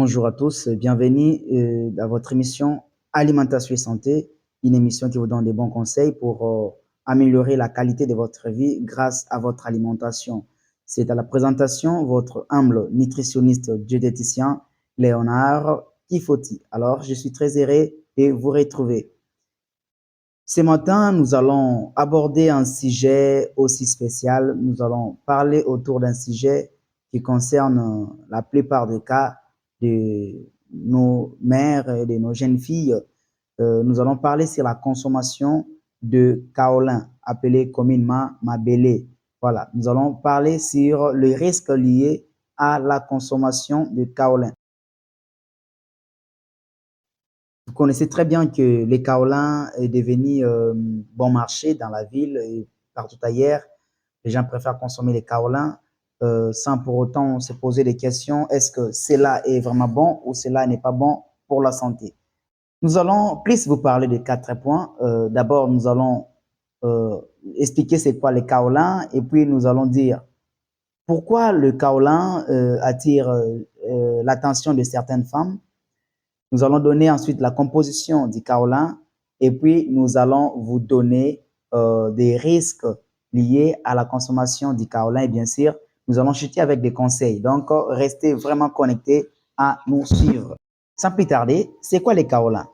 Bonjour à tous, bienvenue à votre émission Alimentation et Santé, une émission qui vous donne des bons conseils pour améliorer la qualité de votre vie grâce à votre alimentation. C'est à la présentation votre humble nutritionniste diététicien Léonard Kifoti. Alors, je suis très heureux de vous retrouver. Ce matin, nous allons aborder un sujet aussi spécial. Nous allons parler autour d'un sujet qui concerne la plupart des cas de nos mères et de nos jeunes filles. Nous allons parler sur la consommation de kaolin, appelé communément mabélé. Voilà, nous allons parler sur le risque lié à la consommation de kaolin. Vous connaissez très bien que les kaolins est devenu bon marché dans la ville et partout ailleurs. Les gens préfèrent consommer les kaolins sans pour autant se poser des questions. Est-ce que cela est vraiment bon ou cela n'est pas bon pour la santé? Nous allons plus vous parler de 4 points. D'abord, nous allons expliquer c'est quoi les kaolins et puis nous allons dire pourquoi le kaolin attire l'attention de certaines femmes. Nous allons donner ensuite la composition du kaolin et puis nous allons vous donner des risques liés à la consommation du kaolin et bien sûr, nous allons chuter avec des conseils. Donc, restez vraiment connectés à nous suivre. Sans plus tarder, c'est quoi les kaolins?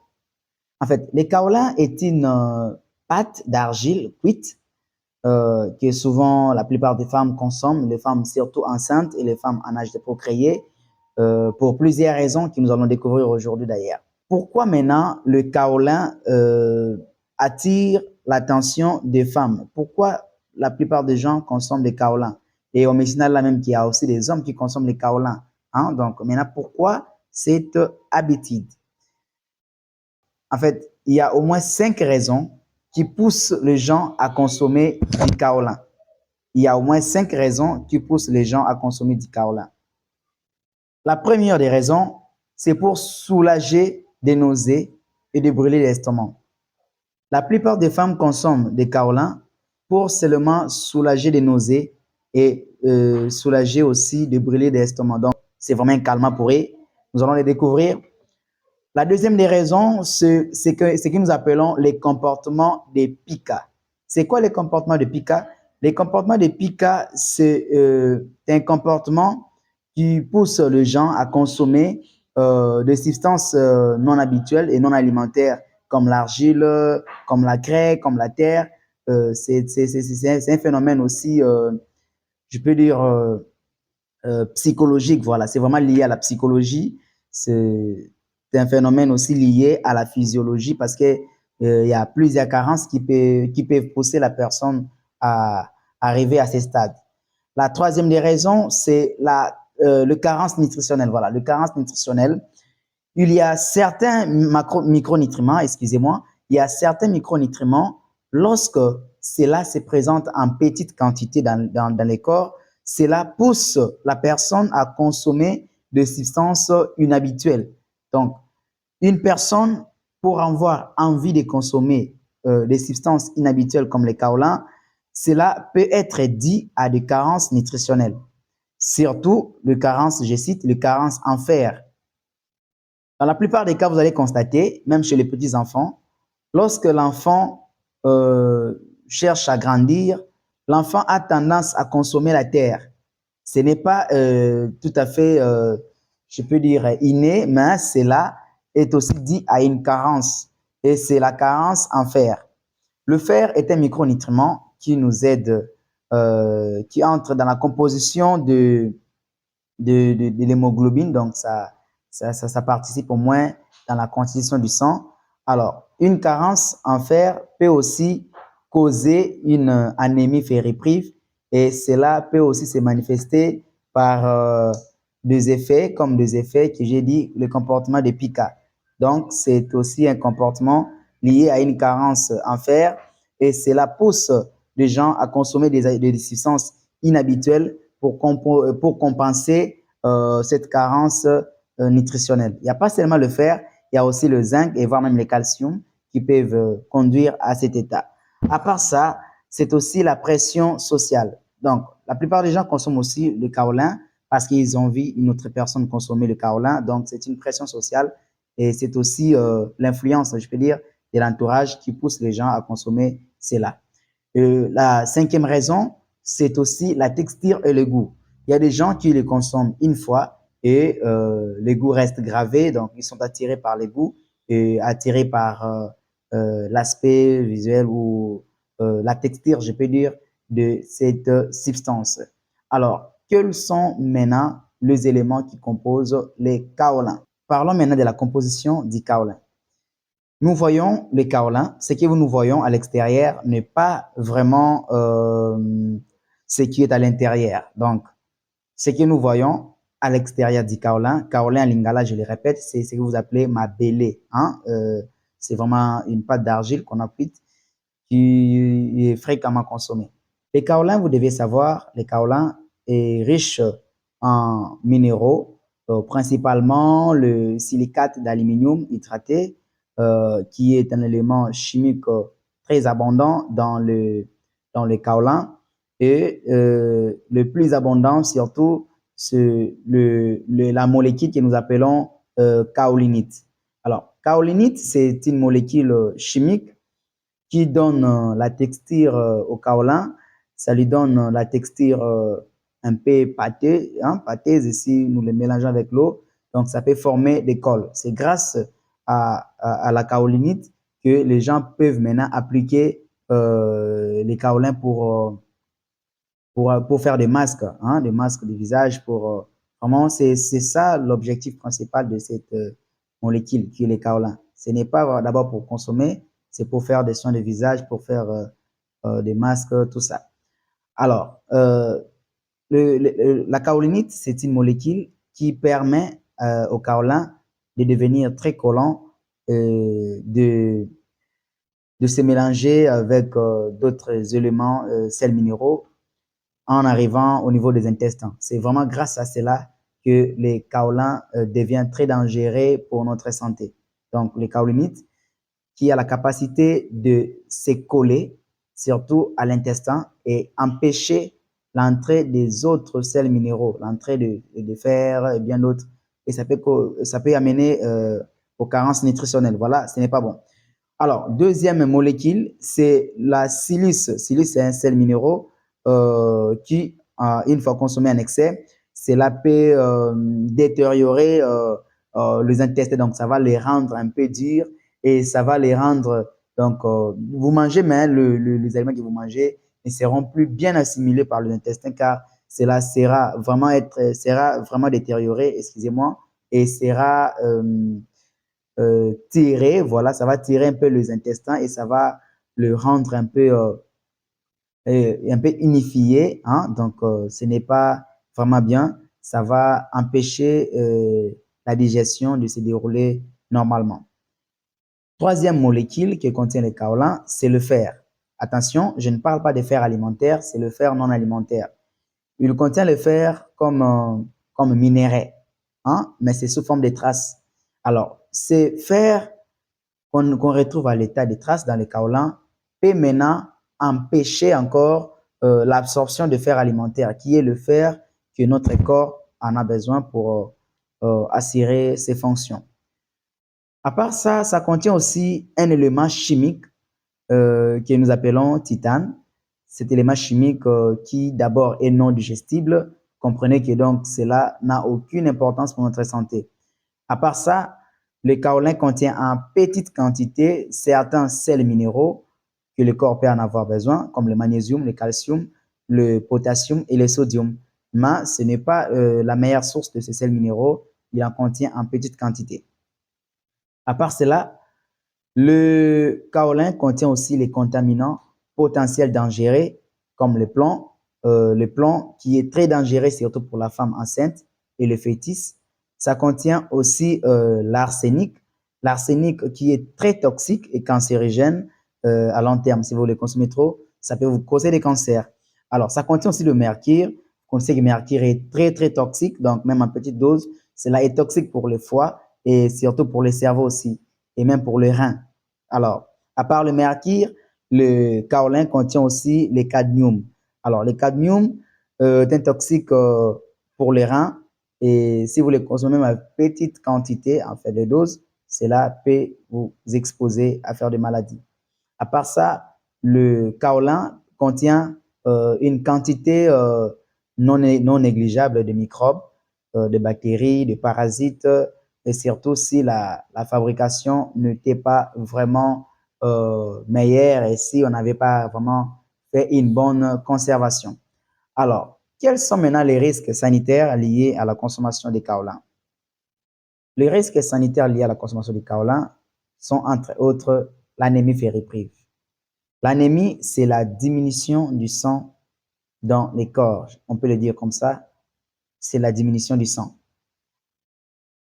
En fait, les kaolins est une pâte d'argile cuite que souvent la plupart des femmes consomment, les femmes surtout enceintes et les femmes en âge de procréer, pour plusieurs raisons que nous allons découvrir aujourd'hui d'ailleurs. Pourquoi maintenant le kaolin attire l'attention des femmes? Pourquoi la plupart des gens consomment des kaolins? Et au médicinal là même qu'il y a aussi des hommes qui consomment les kaolins. Hein? Donc maintenant, pourquoi cette habitude? En fait, il y a au moins 5 raisons qui poussent les gens à consommer du kaolin. Il y a au moins 5 raisons qui poussent les gens à consommer du kaolin. La première des raisons, c'est pour soulager des nausées et de brûler l'estomac. La plupart des femmes consomment des kaolins pour seulement soulager des nausées et soulager aussi de brûler l'estomac. Donc, c'est vraiment un calmant pour eux. Nous allons les découvrir. La deuxième des raisons, c'est que nous appelons les comportements des PICA. C'est quoi les comportements de PICA? Les comportements de PICA, c'est un comportement qui pousse les gens à consommer des substances non habituelles et non alimentaires comme l'argile, comme la craie, comme la terre. C'est un phénomène aussi, je peux dire, psychologique. Voilà, c'est vraiment lié à la psychologie. C'est un phénomène aussi lié à la physiologie parce que il y a plusieurs carences qui peuvent pousser la personne à arriver à ces stades. La troisième des raisons, c'est le carence nutritionnelle. Voilà, le carence nutritionnel. Il y a certains micronutriments, excusez-moi, il y a certains micronutriments, lorsque cela se présente en petite quantité dans les corps, cela pousse la personne à consommer des substances inhabituelles. Donc, une personne, pour avoir envie de consommer des substances inhabituelles comme les kaolins, cela peut être dû à des carences nutritionnelles. Surtout, le carence, je cite, le carence en fer. Dans la plupart des cas, vous allez constater, même chez les petits enfants, lorsque l'enfant cherche à grandir, l'enfant a tendance à consommer la terre. Ce n'est pas tout à fait, je peux dire, inné, mais cela est aussi dit à une carence. Et c'est la carence en fer. Le fer est un micronutriment qui nous aide, qui entre dans la composition de l'hémoglobine, donc ça participe au moins dans la constitution du sang. Alors, une carence en fer peut aussi causer une anémie ferriprive et cela peut aussi se manifester par des effets, comme des effets que j'ai dit, le comportement de PICA. Donc, c'est aussi un comportement lié à une carence en fer et cela pousse les gens à consommer des substances inhabituelles pour compenser cette carence nutritionnelle. Il n'y a pas seulement le fer, il y a aussi le zinc et voire même le calcium qui peuvent conduire à cet état. À part ça, c'est aussi la pression sociale. Donc, la plupart des gens consomment aussi le kaolin parce qu'ils ont vu une autre personne consommer le kaolin. Donc, c'est une pression sociale et c'est aussi l'influence, je peux dire, de l'entourage qui pousse les gens à consommer cela. La cinquième raison, c'est aussi la texture et le goût. Il y a des gens qui les consomment une fois et les goûts restent gravés, donc ils sont attirés par les goûts et attirés par l'aspect visuel ou la texture, je peux dire, de cette substance. Alors, quels sont maintenant les éléments qui composent les kaolins? Parlons maintenant de la composition du kaolin. Nous voyons les kaolins, ce que nous voyons à l'extérieur n'est pas vraiment ce qui est à l'intérieur. Donc, ce que nous voyons à l'extérieur du kaolin, kaolin en lingala, je le répète, c'est ce que vous appelez mabélé. Hein? C'est vraiment une pâte d'argile qu'on applique qui est fréquemment consommée. Les kaolins, vous devez savoir, les kaolins est riche en minéraux, principalement le silicate d'aluminium hydraté, qui est un élément chimique très abondant dans le kaolin. Et le plus abondant, surtout, c'est la molécule que nous appelons kaolinite. Alors, kaolinite, c'est une molécule chimique qui donne la texture au kaolin. Ça lui donne la texture un peu pâtée, hein, pâteuse si nous le mélangeons avec l'eau. Donc, ça peut former des cols. C'est grâce à la kaolinite que les gens peuvent maintenant appliquer les kaolins pour faire des masques de visage. Vraiment, c'est ça l'objectif principal de cette molécule qui est les kaolins. Ce n'est pas d'abord pour consommer, c'est pour faire des soins de visage, pour faire des masques, tout ça. Alors, la kaolinite, c'est une molécule qui permet au kaolin de devenir très collant, de se mélanger avec d'autres éléments, sels minéraux, en arrivant au niveau des intestins. C'est vraiment grâce à cela que les kaolins deviennent très dangereux pour notre santé. Donc, les kaolinites, qui a la capacité de se coller, surtout à l'intestin, et empêcher l'entrée des autres sels minéraux, l'entrée de fer et bien d'autres. Et ça peut amener aux carences nutritionnelles. Voilà, ce n'est pas bon. Alors, deuxième molécule, c'est la silice. Silice, c'est un sel minéraux qui, une fois consommé en excès, cela peut détériorer les intestins. Donc, ça va les rendre un peu durs et ça va les rendre. Donc, vous mangez, mais les aliments que vous mangez ne seront plus bien assimilés par les intestins car cela sera vraiment détérioré, excusez-moi, et sera tirer, voilà, ça va tirer un peu les intestins et ça va le rendre un peu unifié, hein, donc ce n'est pas vraiment bien, ça va empêcher la digestion de se dérouler normalement. Troisième molécule qui contient les kaolins, c'est le fer. Attention, je ne parle pas de fer alimentaire, c'est le fer non alimentaire. Il contient le fer comme minerai, hein, mais c'est sous forme de traces. Alors, ces fers qu'on retrouve à l'état de traces dans les kaolins peut maintenant empêcher encore l'absorption de fer alimentaire, qui est le fer que notre corps en a besoin pour assurer ses fonctions. À part ça, ça contient aussi un élément chimique que nous appelons titane. Cet élément chimique qui d'abord est non digestible. Comprenez que donc cela n'a aucune importance pour notre santé. À part ça, le kaolin contient en petite quantité certains sels minéraux que le corps peut en avoir besoin, comme le magnésium, le calcium, le potassium et le sodium. Mais ce n'est pas la meilleure source de ces sels minéraux, il en contient en petite quantité. À part cela, le kaolin contient aussi les contaminants potentiels dangereux, comme le plomb qui est très dangereux, surtout pour la femme enceinte et le fœtus. Ça contient aussi l'arsenic qui est très toxique et cancérigène à long terme. Si vous le consommez trop, ça peut vous causer des cancers. Alors, ça contient aussi le mercure. On sait que le mercure est très, très toxique, donc même en petite dose, cela est toxique pour le foie et surtout pour le cerveau aussi, et même pour les reins. Alors, à part le mercure, le kaolin contient aussi le cadmium. Alors, le cadmium est un toxique pour les reins. Et si vous les consommez même à petite quantité, en faible dose, cela peut vous exposer à faire des maladies. À part ça, le kaolin contient une quantité non négligeable de microbes, de bactéries, de parasites, et surtout si la fabrication n'était pas vraiment meilleure et si on n'avait pas vraiment fait une bonne conservation. Alors, quels sont maintenant les risques sanitaires liés à la consommation des kaolins? Les risques sanitaires liés à la consommation du kaolin sont entre autres l'anémie fériprive. L'anémie, c'est la diminution du sang dans les corps. On peut le dire comme ça, c'est la diminution du sang.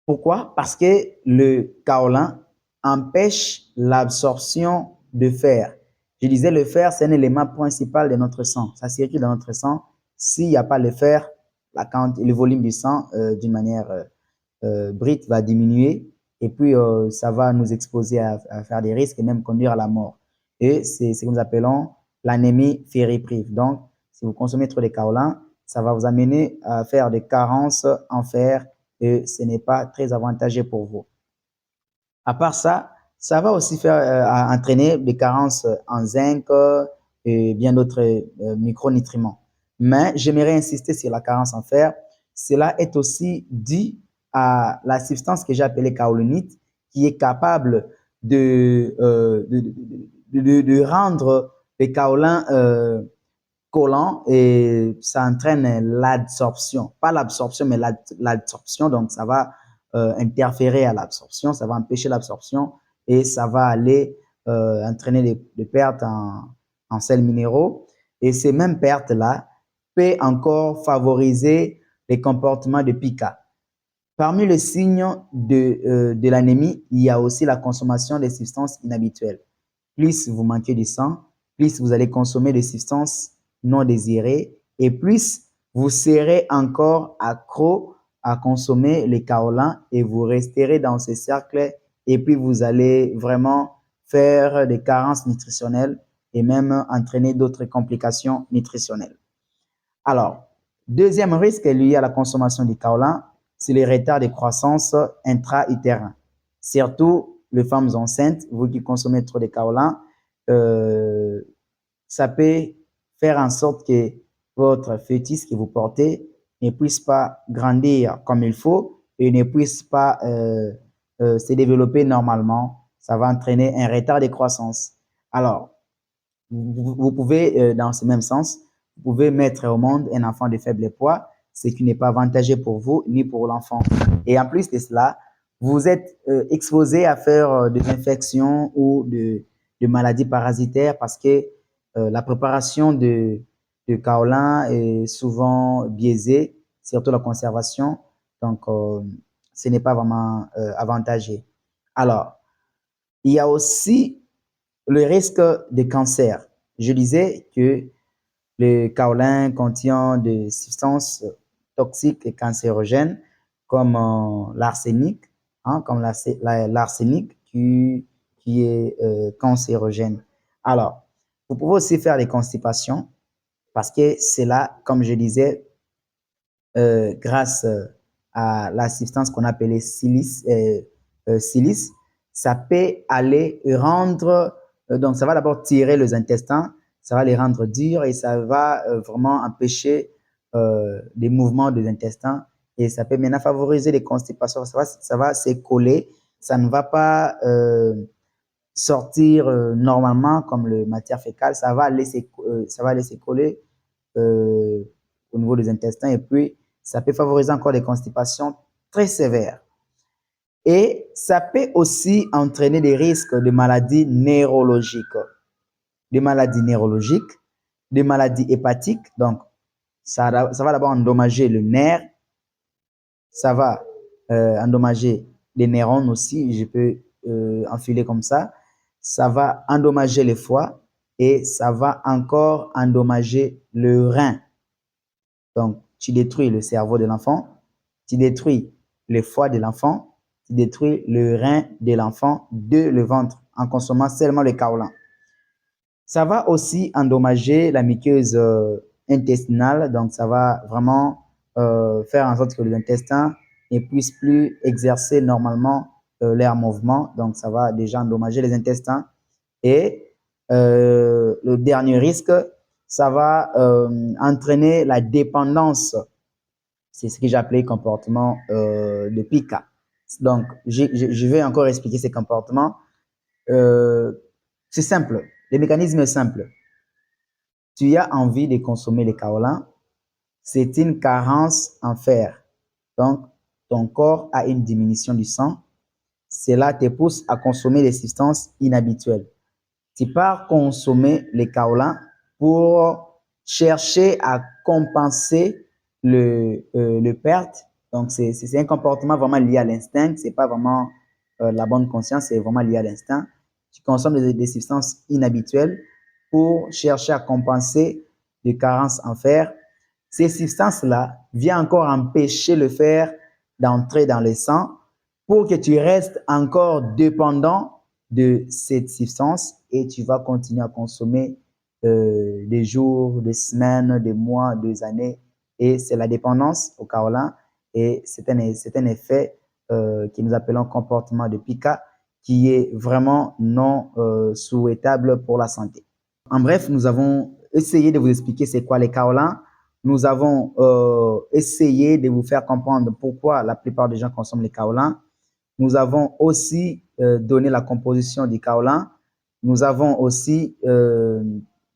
Pourquoi? Parce que le kaolin empêche l'absorption de fer. Je disais, le fer, c'est un élément principal de notre sang. Ça circule dans notre sang. S'il n'y a pas le fer, le volume du sang, d'une manière brute, va diminuer. Et puis, ça va nous exposer à faire des risques et même conduire à la mort. Et c'est ce que nous appelons l'anémie fériprive. Donc, si vous consommez trop de kaolin, ça va vous amener à faire des carences en fer et ce n'est pas très avantageux pour vous. À part ça, ça va aussi faire entraîner des carences en zinc et bien d'autres micronutriments. Mais j'aimerais insister sur la carence en fer. Cela est aussi dû à la substance que j'ai appelée kaolinite, qui est capable de rendre les kaolins collants et ça entraîne l'adsorption. Pas l'absorption, mais l'adsorption. Donc, ça va interférer à l'absorption, ça va empêcher l'absorption et ça va aller entraîner des pertes en sels minéraux. Et ces mêmes pertes-là peuvent encore les comportements de pica. Parmi les signes de l'anémie, il y a aussi la consommation des substances inhabituelles. Plus vous manquez de sang, plus vous allez consommer des substances non désirées et plus vous serez encore accro à consommer les kaolins et vous resterez dans ces cercles et puis vous allez vraiment faire des carences nutritionnelles et même entraîner d'autres complications nutritionnelles. Alors, deuxième risque lié à la consommation du kaolin, c'est les retards de croissance intra-utérin. Surtout les femmes enceintes, vous qui consommez trop de kaolin, ça peut faire en sorte que votre fœtus que vous portez ne puisse pas grandir comme il faut et ne puisse pas se développer normalement. Ça va entraîner un retard de croissance. Alors, vous pouvez, dans ce même sens, vous pouvez mettre au monde un enfant de faible poids, ce qui n'est pas avantageux pour vous ni pour l'enfant. Et en plus de cela, vous êtes exposé à faire des infections ou de maladies parasitaires parce que la préparation de kaolin est souvent biaisée, surtout la conservation. Donc, ce n'est pas vraiment avantageux. Alors, il y a aussi le risque de cancer. Je disais que le kaolin contient des substances toxiques et cancérogènes comme l'arsenic, comme l'arsenic qui est cancérogène. Alors, vous pouvez aussi faire des constipations parce que c'est là, comme je disais, grâce à la substance qu'on appelait silice, ça peut aller rendre, donc ça va d'abord tirer les intestins, ça va les rendre durs et ça va vraiment empêcher les mouvements des intestins et ça peut maintenant favoriser les constipations, ça va se coller, ça ne va pas sortir normalement comme le matière fécale, ça va laisser coller au niveau des intestins et puis ça peut favoriser encore des constipations très sévères. Et ça peut aussi entraîner des risques de maladies neurologiques, des maladies hépatiques. Donc, ça va d'abord endommager le nerf, ça va endommager les neurones aussi, je peux enfiler comme ça va endommager le foie et ça va encore endommager le rein. Donc, tu détruis le cerveau de l'enfant, tu détruis le foie de l'enfant, tu détruis le rein de l'enfant de le ventre en consommant seulement le kaolin. Ça va aussi endommager la muqueuse intestinale, donc ça va vraiment faire en sorte que les intestins ne puissent plus exercer normalement leur mouvement. Donc, ça va déjà endommager les intestins. Et le dernier risque, ça va entraîner la dépendance. C'est ce que j'ai appelé comportement de pica. Donc, je vais encore expliquer ces comportements. C'est simple. Le mécanisme est simple. Tu as envie de consommer les kaolins, c'est une carence en fer. Donc, ton corps a une diminution du sang. Cela te pousse à consommer des substances inhabituelles. Tu pars consommer les kaolins pour chercher à compenser le perte. Donc, c'est un comportement vraiment lié à l'instinct. C'est pas vraiment la bonne conscience, c'est vraiment lié à l'instinct. Tu consommes des substances inhabituelles pour chercher à compenser les carences en fer. Ces substances-là viennent encore empêcher le fer d'entrer dans le sang pour que tu restes encore dépendant de cette substance et tu vas continuer à consommer des jours, des semaines, des mois, des années. Et c'est la dépendance au kaolin et c'est un effet que nous appelons comportement de pica qui est vraiment non souhaitable pour la santé. En bref, nous avons essayé de vous expliquer c'est quoi les kaolins. Nous avons essayé de vous faire comprendre pourquoi la plupart des gens consomment les kaolins. Nous avons aussi donné la composition du kaolin. Nous avons aussi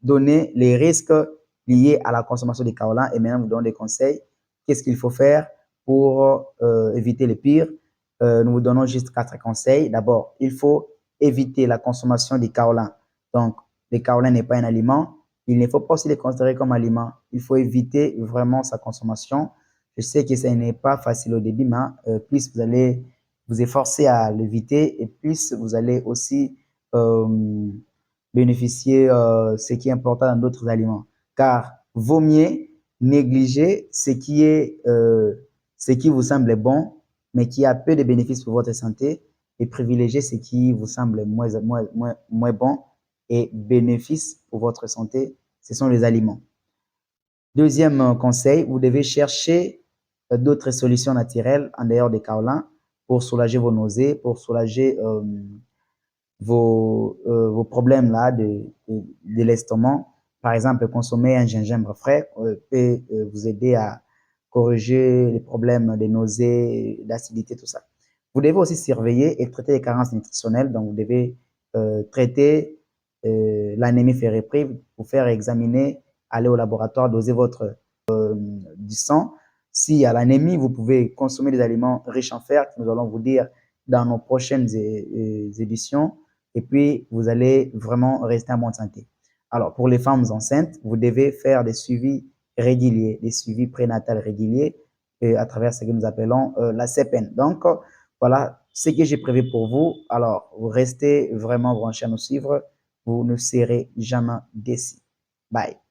donné les risques liés à la consommation du kaolin et maintenant nous donnons des conseils. Qu'est-ce qu'il faut faire pour éviter le pire? Nous vous donnons juste 4 conseils. D'abord, il faut éviter la consommation du kaolin. Donc, le kaolin n'est pas un aliment. Il ne faut pas aussi le considérer comme aliment. Il faut éviter vraiment sa consommation. Je sais que ce n'est pas facile au début, mais plus vous allez vous efforcer à l'éviter et plus vous allez aussi bénéficier ce qui est important dans d'autres aliments. Car vaut mieux négliger ce qui vous semble bon, mais qui a peu de bénéfices pour votre santé et privilégier ce qui vous semble moins bon et bénéfice pour votre santé, ce sont les aliments. Deuxième conseil, vous devez chercher d'autres solutions naturelles en dehors des kaolins pour soulager vos nausées, pour soulager vos problèmes là de l'estomac. Par exemple, consommer un gingembre frais peut vous aider à corriger les problèmes de nausées, d'acidité, tout ça. Vous devez aussi surveiller et traiter les carences nutritionnelles. Donc, vous devez traiter l'anémie ferriprive, vous faire examiner, aller au laboratoire, doser votre du sang. S'il y a l'anémie, vous pouvez consommer des aliments riches en fer, que nous allons vous dire dans nos prochaines éditions. Et puis, vous allez vraiment rester en bonne santé. Alors, pour les femmes enceintes, vous devez faire des suivis réguliers, des suivis prénatals réguliers à travers ce que nous appelons la CPN. Donc, voilà ce que j'ai prévu pour vous. Alors, vous restez vraiment branchés à nous suivre. Vous ne serez jamais déçus. Bye.